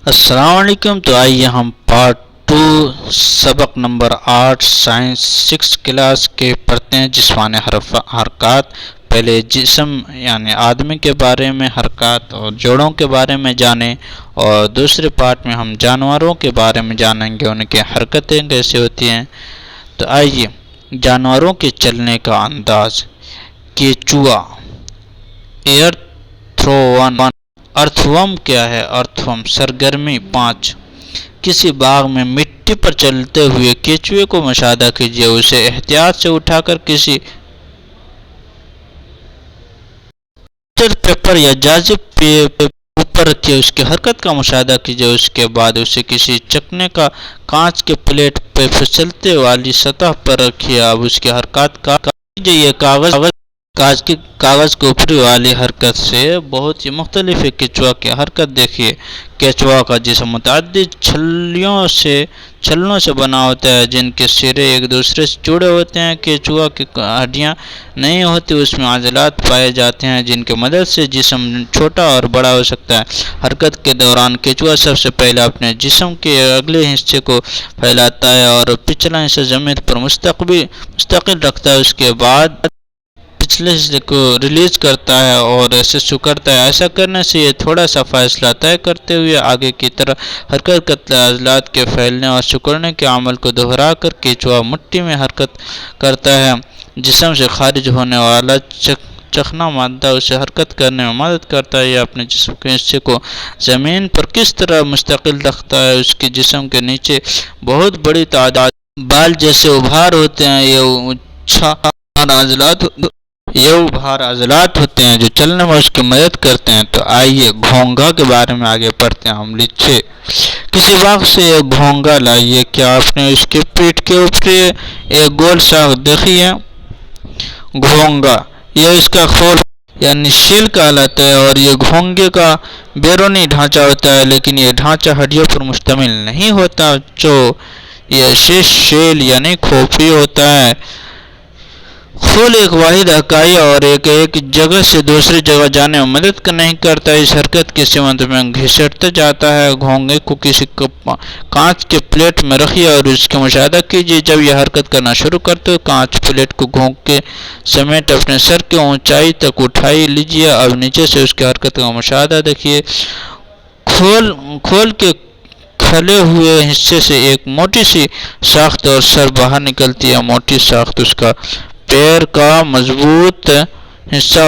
السلام علیکم۔ تو آئیے ہم پارٹ 2 سبق نمبر 8 سائنس 6 کلاس کے پڑھتے ہیں جسمانی حرکات۔ پہلے جسم یعنی آدمی کے بارے میں حرکات اور جوڑوں کے بارے میں جانیں، اور دوسرے پارٹ میں ہم جانوروں کے بارے میں جانیں گے، ان کی حرکتیں کیسے ہوتی ہیں۔ تو آئیے جانوروں کے چلنے کا انداز۔ کیچوا، ایئر تھرو ون۔ ارتھوم کیا ہے؟ ارتھوم سرگرمی 5۔ کسی باغ میں مٹی پر چلتے ہوئے کیچوے کو مشاہدہ کیجیے، اسے احتیاط سے اٹھا کر کسی پیپر یا جازب پہ اوپر رکھیے، اس کی حرکت کا مشاہدہ کیجیے، اس کے بعد اسے کسی چکنے کا کانچ کے پلیٹ پہ پھسلتے والی سطح پر رکھیے۔ اب اس کی حرکات کا کیجیے۔ یہ کاغذ کی اوپری والی حرکت سے بہت ہی مختلف ہے۔ کیچوا کی حرکت دیکھیے۔ کیچوا کا جسم متعدد چھلنوں سے بنا ہوتا ہے، جن کے سرے ایک دوسرے سے جڑے ہوتے ہیں۔ کیچوا کی ہڈیاں نہیں ہوتی، اس میں عضلات پائے جاتے ہیں جن کی مدد سے جسم چھوٹا اور بڑا ہو سکتا ہے۔ حرکت کے دوران کیچوا سب سے پہلے اپنے جسم کے اگلے حصے کو پھیلاتا ہے اور پچھلا حصہ زمین پر مستقل رکھتا ہے، اس کے بعد پچھلے حصے کو ریلیز کرتا ہے اور اسے سکڑتا ہے۔ ایسا کرنے سے یہ تھوڑا سا فاصلہ طے کرتے ہوئے آگے کی طرف حرکت کرتا ہے۔ عضلات کے پھیلنے اور سکڑنے کے عمل کو دہرا کر کیچوا مٹی میں حرکت کرتا ہے۔ جسم سے خارج ہونے والا چکنا مادہ اسے حرکت کرنے میں مدد کرتا ہے۔ یہ اپنے جسم کے حصے کو زمین پر کس طرح مستقل رکھتا ہے؟ اس کے جسم کے نیچے بہت بڑی تعداد بال جیسے ابھار ہوتے ہیں۔ یہ ابھار عضلات ہوتے ہیں جو چلنے میں اس کی مدد کرتے ہیں۔ تو آئیے گھونگا کے بارے میں آگے پڑھتے ہیں۔ عملی 6۔ کسی باغ سے ایک گھونگا لائیے۔ کیا آپ نے اس کے پیٹھ کے اوپر ایک گول ساخت دیکھی ہے؟ گھونگا یہ اس کا کھول یعنی شیل کہلاتا ہے، اور یہ گھونگے کا بیرونی ڈھانچہ ہوتا ہے، لیکن یہ ڈھانچہ ہڈیوں پر مشتمل نہیں ہوتا، جو یہ شیل یعنی کھوپڑی ہوتا ہے۔ کھول ایک واحد اکائی اور ایک جگہ سے دوسری جگہ جانے میں مدد نہیں کرتا، اس حرکت کی سمت میں گھسیٹتا جاتا ہے۔ گھونگے کو کسی کانچ کے پلیٹ میں رکھیے اور اس کا مشاہدہ کیجیے۔ جب یہ حرکت کرنا شروع کرتے ہو، کانچ پلیٹ کو گھونگے سمیت اپنے سر کی اونچائی تک اٹھائی لیجیے۔ اب نیچے سے اس کی حرکت کا مشاہدہ دیکھیے۔ کھول کے کھلے ہوئے حصے سے ایک موٹی سی ساخت اور سر باہر نکلتی ہے۔ موٹی ساخت اس کا پیر کا مضبوط حصہ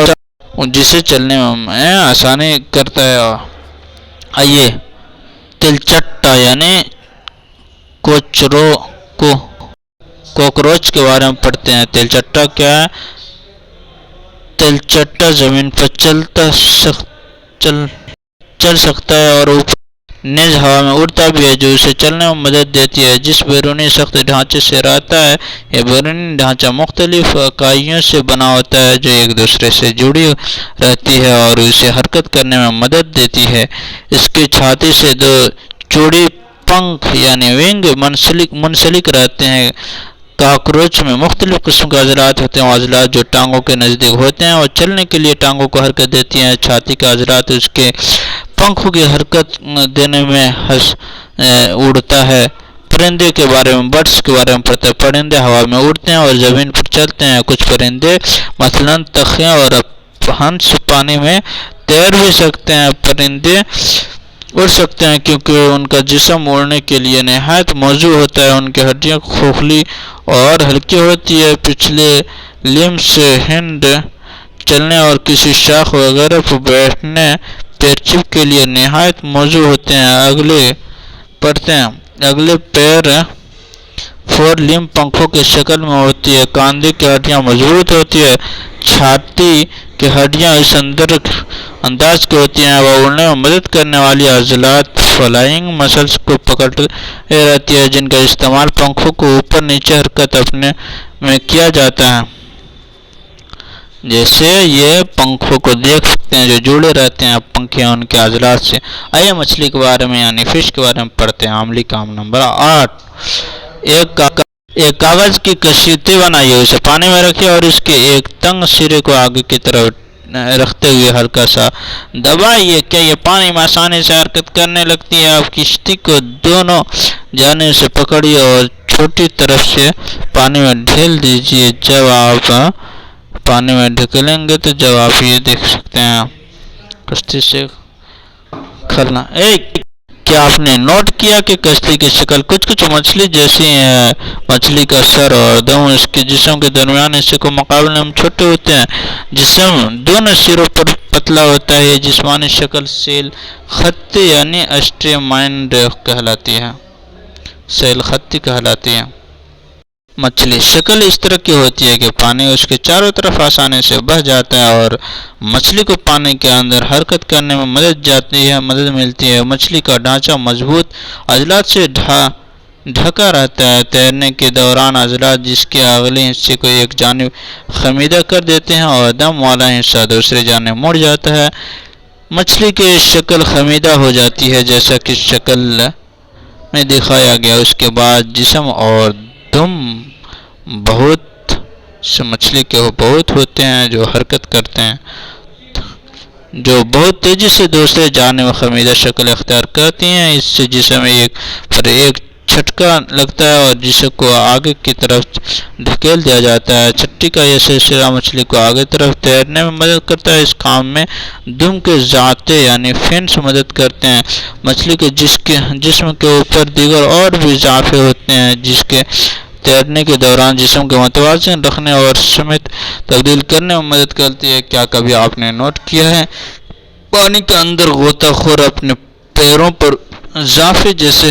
جسے چلنے میں آسانی کرتا ہے۔ آئیے تلچٹا یعنی کوکروچ کے بارے میں پڑھتے ہیں۔ تلچٹا کیا ہے؟ تلچٹا زمین پر چل سکتا ہے اور اوپر نیز ہوا میں اڑتا بھی ہے، جو اسے چلنے میں مدد دیتی ہے۔ جس بیرونی سخت ڈھانچے سے رہتا ہے، یہ بیرونی ڈھانچہ مختلف اکائیوں سے بنا ہوتا ہے جو ایک دوسرے سے جڑی رہتی ہے اور اسے حرکت کرنے میں مدد دیتی ہے۔ اس کی چھاتی سے دو چوڑی پنکھ یعنی ونگ منسلک رہتے ہیں۔ کاکروچ میں مختلف قسم کے عضلات ہوتے ہیں۔ وہ عضلات جو ٹانگوں کے نزدیک ہوتے ہیں اور چلنے کے لیے ٹانگوں کو حرکت دیتی ہیں۔ چھاتی کے عضلات اس کے پنکھوں کی حرکت دینے میں اڑتا ہے۔ پرندے کے بارے میں برڈز کے بارے میں پڑھتے ہیں۔ پرندے ہوا میں اڑتے ہیں اور زمین پر چلتے ہیں۔ کچھ پرندے مثلاً تخے اور ہنس پانی میں تیر بھی سکتے ہیں۔ پرندے اڑ سکتے ہیں کیونکہ ان کا جسم اڑنے کے لیے نہایت موزوں ہوتا ہے۔ ان کی ہڈیاں کھوکھلی اور ہلکی ہوتی ہیں۔ پچھلے لمب سے ہینڈ چلنے اور کسی شاخ وغیرہ پر بیٹھنے پیرچپ کے لیے نہایت موزوں ہوتے ہیں۔ اگلے پڑھتے ہیں۔ اگلے پیر فور لمب پنکھوں کی شکل میں ہوتی ہے۔ کاندھے کی ہڈیاں مضبوط ہوتی ہیں۔ چھاتی کی ہڈیاں اس انداز کی ہوتی ہیں۔ وہ اڑنے میں مدد کرنے والی عضلات فلائنگ مسلز کو پکڑے رہتی ہے، جن کا استعمال پنکھوں کو اوپر نیچے حرکت اپنے میں کیا جاتا ہے۔ جیسے یہ پنکھوں کو دیکھ سکتے ہیں جو جڑے رہتے ہیں پنکھیں ان کے عضلات سے۔ آئیے مچھلی کے بارے میں یعنی فش کے بارے میں پڑھتے ہیں۔ عملی کام نمبر 8۔ ایک کاغذ کی کشتی بنائیے، اسے پانی میں رکھیے اور اس کے ایک تنگ سرے کو آگے کی طرف رکھتے ہوئے ہلکا سا دبائیے. کیا یہ پانی میں آسانی سے حرکت کرنے لگتی ہے. آپ کشتی کو دونوں جانب سے پکڑیے اور چھوٹی طرف سے پانی میں ڈھیل دیجیے. جب آپ پانی میں ڈھکیلیں گے تو جب آپ یہ دیکھ سکتے ہیں کشتی سے کھلنا. کیا آپ نے نوٹ کیا کہ کشتی کی شکل کچھ مچھلی جیسی ہے. مچھلی کا سر اور دم اس کے جسم کے درمیان حصے کو مقابلے میں چھوٹے ہوتے ہیں. جسم دونوں سروں پر پتلا ہوتا ہے. یہ جسمانی شکل سیل خطی یعنی اسٹریمائنڈ کہلاتی ہے. سیل خطی کہلاتی ہے. مچھلی شکل اس طرح کی ہوتی ہے کہ پانی اس کے چاروں طرف آسانی سے بہہ جاتا ہے اور مچھلی کو پانی کے اندر حرکت کرنے میں مدد ملتی ہے. مچھلی کا ڈھانچہ مضبوط عضلات سے ڈھکا رہتا ہے. تیرنے کے دوران عضلات جس کے اگلے حصے کو ایک جانب خمیدہ کر دیتے ہیں اور دم والا حصہ دوسری جانب مڑ جاتا ہے. مچھلی کی شکل خمیدہ ہو جاتی ہے جیسا کہ شکل میں دکھایا گیا. اس کے بعد جسم اور دم بہت سے مچھلی کے بہت ہوتے ہیں جو حرکت کرتے ہیں جو بہت تیزی سے دوسرے جانب خمیدہ شکل اختیار کرتی ہیں. اس سے جسم پر ایک جھٹکا لگتا ہے اور جسم کو آگے کی طرف دھکیل دیا جاتا ہے. چھٹی کا یہ سلسلہ مچھلی کو آگے طرف تیرنے میں مدد کرتا ہے. اس کام میں دم کے ذاتے یعنی فنس مدد کرتے ہیں. مچھلی کے جسم کے اوپر دیگر اور بھی ضعفے ہوتے ہیں جس کے تیرنے کے دوران جسم کو متوازن رکھنے اور سمت تبدیل کرنے میں مدد کرتی ہے. کیا کبھی آپ نے نوٹ کیا ہے پانی کے اندر غوطہ خور اپنے پیروں پر ضعفے جیسے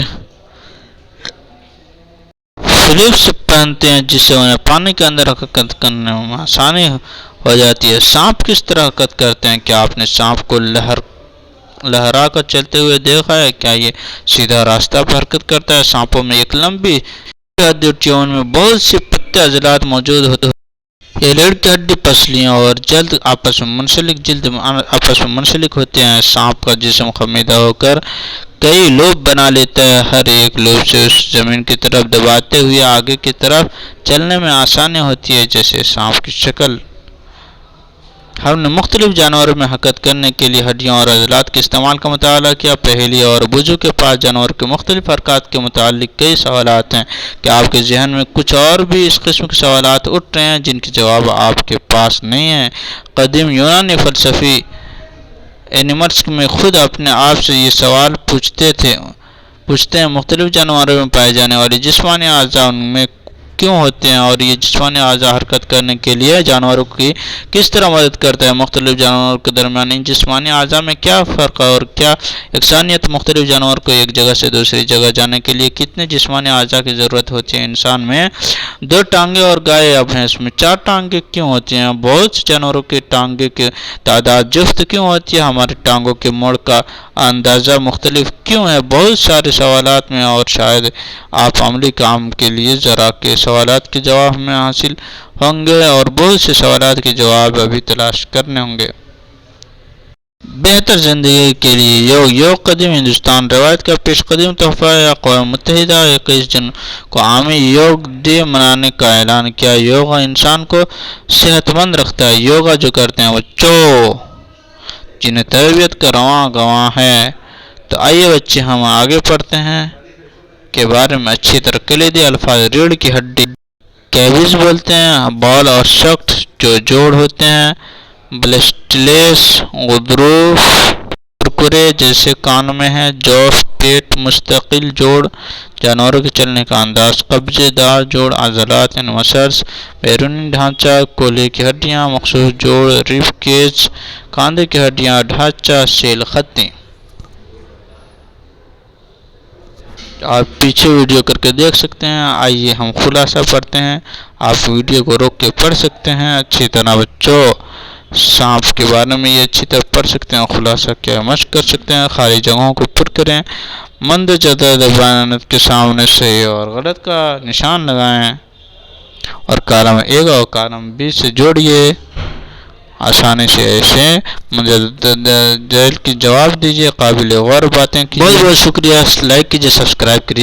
فلپس پہنتے ہیں جس سے انہیں پانی کے اندر حرکت کرنے میں آسانی ہو جاتی ہے. سانپ کس طرح حرکت کرتے ہیں. کیا آپ نے سانپ کو لہرا کر چلتے ہوئے دیکھا ہے. کیا یہ سیدھا راستہ پر حرکت کرتا ہے. سانپوں میں ایک لمبی ہڈی ہوتی ہے. ان میں بہت سے پتے عضلات موجود ہوتے ہیں. یہ ریڑھ کی ہڈی پسلیاں اور جلد آپس میں منسلک ہوتے ہیں. سانپ کا جسم خمیدہ ہو کر کئی لوب بنا لیتا ہے. ہر ایک لوب سے اس زمین کی طرف دباتے ہوئے آگے کی طرف چلنے میں آسانی ہوتی ہے. جیسے سانپ کی شکل. ہم نے مختلف جانوروں میں حرکت کرنے کے لیے ہڈیوں اور عضلات کے استعمال کا مطالعہ کیا. پہیلی اور بوجھو کے پاس جانوروں کے مختلف حرکات کے متعلق کئی سوالات ہیں. کیا آپ کے ذہن میں کچھ اور بھی اس قسم کے سوالات اٹھ رہے ہیں جن کے جواب آپ کے پاس نہیں ہیں. قدیم یونانی فلسفی اینیملس میں خود اپنے آپ سے یہ سوال پوچھتے ہیں مختلف جانوروں میں پائے جانے والے جسمانی اعضاء ان میں کیوں ہوتے ہیں اور یہ جسمانی اعضاء حرکت کرنے کے لیے جانوروں کی کس طرح مدد کرتا ہے. مختلف جانوروں کے درمیان ان جسمانی اعضاء میں کیا فرق ہے اور کیا یکسانیت. مختلف جانوروں کو ایک جگہ سے دوسری جگہ جانے کے لیے کتنے جسمانی اعضاء کی ضرورت ہوتی ہے. انسان میں 2 ٹانگیں اور گائے یا بھینس میں 4 ٹانگیں کیوں ہوتی ہیں. بہت سے جانوروں کی ٹانگیں کی تعداد جفت کیوں ہوتی ہے. ہماری ٹانگوں کے موڑ کا اندازہ مختلف کیوں ہے. بہت سارے سوالات میں اور شاید آپ عملی کام کے لیے ذرا کے سوالات کے جواب میں حاصل ہوں گے اور بہت سے سوالات کے جواب ابھی تلاش کرنے ہوں گے. بہتر زندگی کے لیے یوگ قدیم ہندوستان روایت کا پیش قدیم تحفہ ہے. اقوام متحدہ 21 جون کو عالمی یوگ ڈے منانے کا اعلان کیا. یوگا انسان کو صحت مند رکھتا ہے. یوگا جو کرتے ہیں بچوں جنہیں تربیت کا رواں ہے. تو آئیے بچے ہم آگے پڑھتے ہیں کے بارے میں اچھی طرح کلیدی الفاظ. ریڑھ کی ہڈی کیویز بولتے ہیں. بال اور شافٹ جو جوڑ ہوتے ہیں. بلسٹلیس غضروف کرکرے جیسے کان میں ہے. جوف پیٹ مستقل جوڑ. جانوروں کے چلنے کا انداز. قبضے دار جوڑ. عضلات مسلز. بیرونی ڈھانچہ. کولے کی ہڈیاں. مخصوص جوڑ. Reef cage. کاندھے کی ہڈیاں. ڈھانچہ سیل خطی. آپ پیچھے ویڈیو کر کے دیکھ سکتے ہیں. آئیے ہم خلاصہ پڑھتے ہیں. آپ ویڈیو کو روک کے پڑھ سکتے ہیں اچھی طرح. بچوں سانپ کے بارے میں یہ اچھی طرح پڑھ سکتے ہیں. خلاصہ کیا مشق کر سکتے ہیں. خالی جگہوں کو پر کریں. مند جدہ بیانات کے سامنے صحیح اور غلط کا نشان لگائیں اور کالم A اور کالم B سے جوڑیے. آسانی سے ایسے جیل کی جواب دیجیے. قابل غور باتیں کیجیے. بہت بہت شکریہ. لائک کیجیے، سبسکرائب کیجیے.